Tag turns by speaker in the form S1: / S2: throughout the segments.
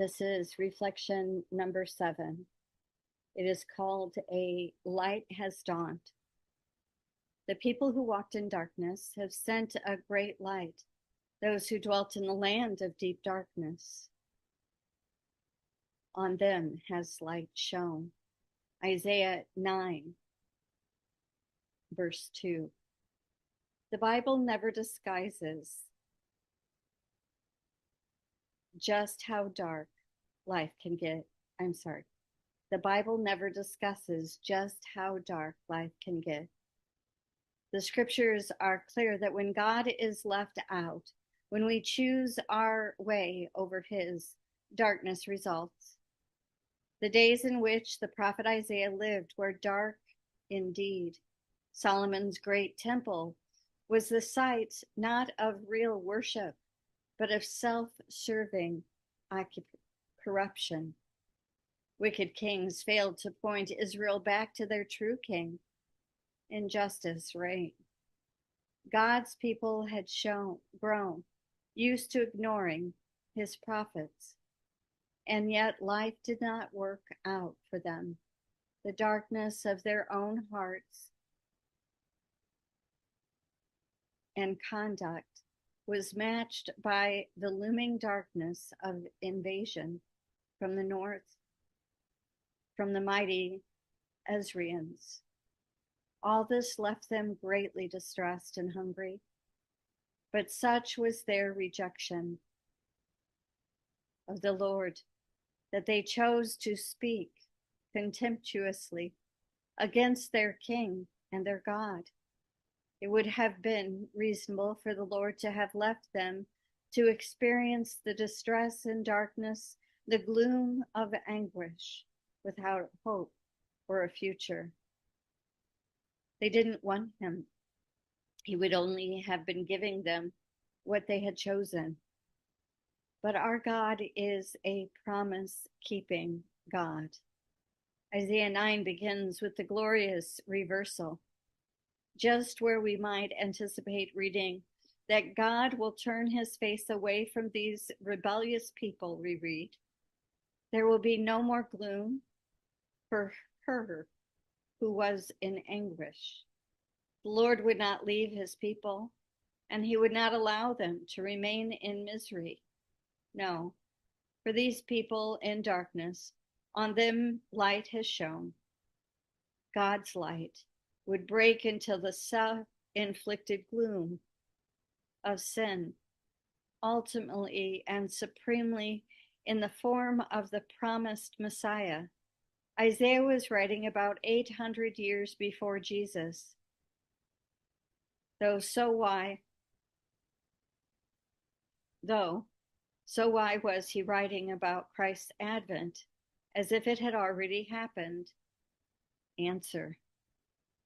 S1: This is reflection number 7. It is called A Light Has Dawned. The people who walked in darkness have sent a great light, those who dwelt in the land of deep darkness. On them has light shone. Isaiah 9, verse 2. The Bible never disguises just how dark life can get. The Bible never discusses just how dark life can get. The scriptures are clear that when God is left out, when we choose our way over his, darkness results. The days in which the prophet Isaiah lived were dark indeed. Solomon's great temple was the site not of real worship, but of self-serving corruption. Wicked kings failed to point Israel back to their true king. Injustice reigned. God's people had grown used to ignoring his prophets, and yet life did not work out for them. The darkness of their own hearts and conduct was matched by the looming darkness of invasion from the north, from the mighty Assyrians. All this left them greatly distressed and hungry, but such was their rejection of the Lord that they chose to speak contemptuously against their king and their God. It would have been reasonable for the Lord to have left them to experience the distress and darkness, the gloom of anguish, without hope or a future. They didn't want him. He would only have been giving them what they had chosen. But our God is a promise-keeping God. Isaiah 9 begins with the glorious reversal, just where we might anticipate reading that God will turn his face away from these rebellious people, we read. There will be no more gloom for her who was in anguish. The Lord would not leave his people, and he would not allow them to remain in misery. No, for these people in darkness, on them light has shone. God's light would break into the self-inflicted gloom of sin, ultimately and supremely in the form of the promised Messiah. Isaiah was writing about 800 years before Jesus. So why was he writing about Christ's advent as if it had already happened? Answer: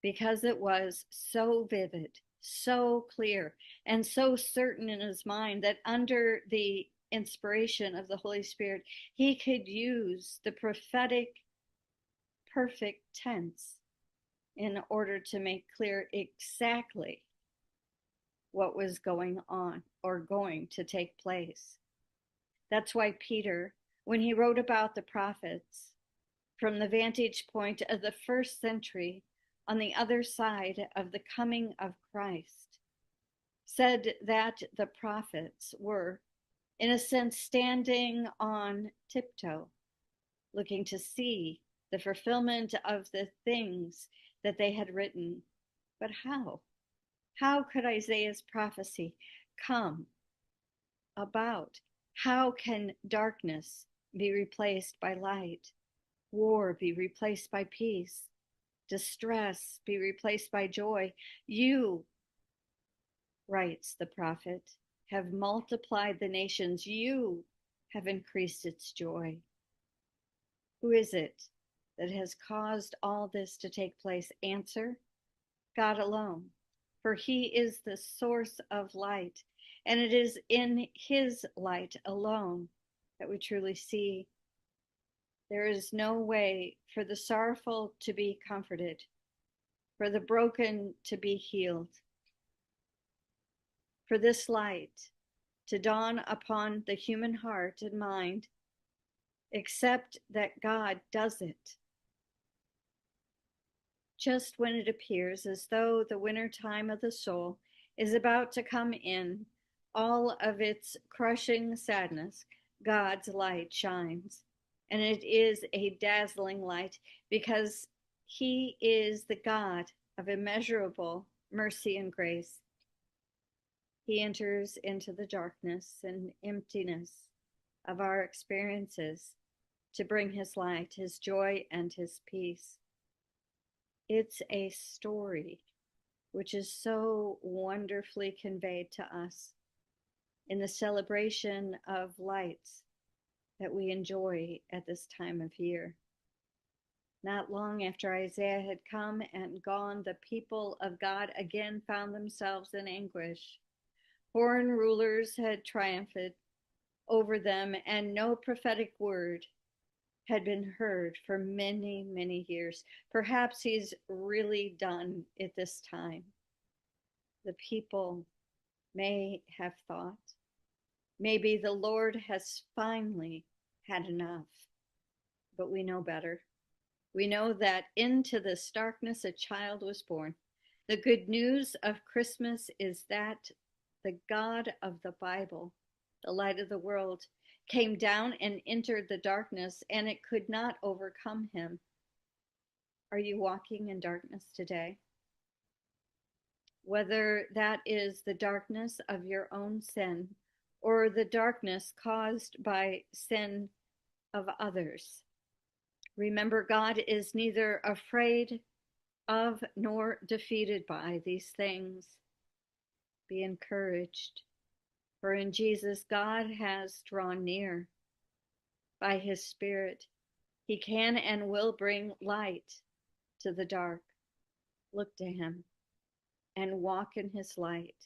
S1: because it was so vivid, so clear, and so certain in his mind that under the inspiration of the Holy Spirit, he could use the prophetic perfect tense in order to make clear exactly what was going on or going to take place. That's why Peter, when he wrote about the prophets from the vantage point of the first century on the other side of the coming of Christ, said that the prophets were, in a sense, standing on tiptoe, looking to see the fulfillment of the things that they had written. But how? How could Isaiah's prophecy come about? How can darkness be replaced by light? War be replaced by peace? Distress be replaced by joy? You, writes the prophet, have multiplied the nations. You have increased its joy. Who is it that has caused all this to take place? Answer: God alone. For he is the source of light, and it is in his light alone that we truly see. There is no way for the sorrowful to be comforted, for the broken to be healed, for this light to dawn upon the human heart and mind except that God does it. Just when it appears as though the winter time of the soul is about to come in all of its crushing sadness, God's light shines. And it is a dazzling light because He is the God of immeasurable mercy and grace. He enters into the darkness and emptiness of our experiences to bring His light, His joy, and His peace. It's a story which is so wonderfully conveyed to us in the celebration of lights that we enjoy at this time of year. Not long after Isaiah had come and gone, the people of God again found themselves in anguish. Foreign rulers had triumphed over them, and no prophetic word had been heard for many, many years. Perhaps He's really done it this time. The people may have thought, maybe the Lord has finally had enough. But we know better. We know that into this darkness a child was born. The good news of Christmas is that the God of the Bible, the light of the world, came down and entered the darkness, and it could not overcome Him. Are you walking in darkness today? Whether that is the darkness of your own sin or the darkness caused by sin of others, remember, God is neither afraid of nor defeated by these things. Be encouraged, for in Jesus, God has drawn near. By His Spirit, He can and will bring light to the dark. Look to Him and walk in His light.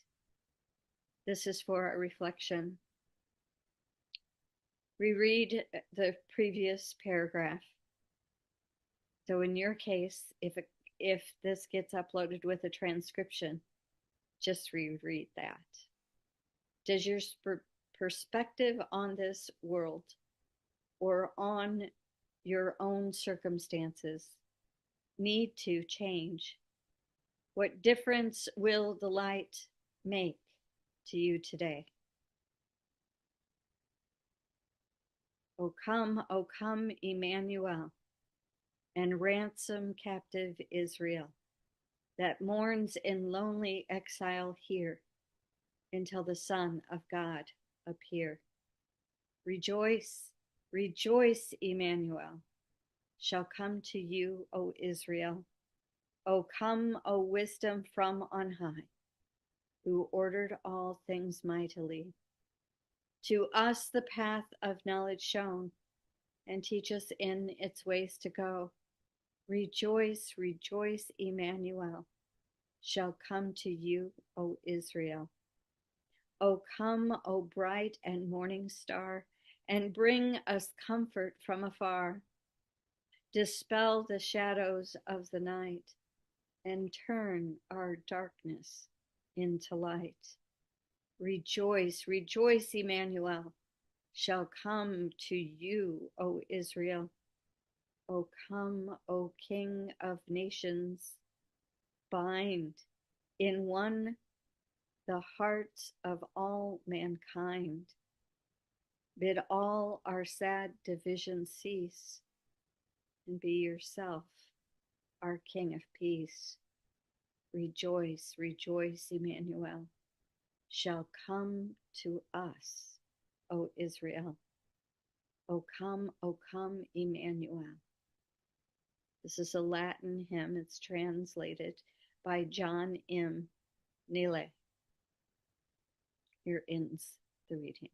S1: This is for a reflection. Reread the previous paragraph. So in your case, if this gets uploaded with a transcription, just reread that. Does your perspective on this world or on your own circumstances need to change? What difference will the light make to you today? O come, Emmanuel, and ransom captive Israel that mourns in lonely exile here until the Son of God appear. Rejoice, rejoice, Emmanuel shall come to you, O Israel. O come, O wisdom from on high, who ordered all things mightily. To us the path of knowledge shown, and teach us in its ways to go. Rejoice, rejoice, Emmanuel shall come to you, O Israel. O come, O bright and morning star, and bring us comfort from afar. Dispel the shadows of the night, and turn our darkness into light. Rejoice, rejoice, Emmanuel shall come to you, O Israel. O come, O King of nations, bind in one the hearts of all mankind. Bid all our sad divisions cease, and be yourself our King of peace. Rejoice, rejoice, Emmanuel shall come to us, O Israel. O come, Emmanuel. This is a Latin hymn. It's translated by John M. Neale. Here ends the reading.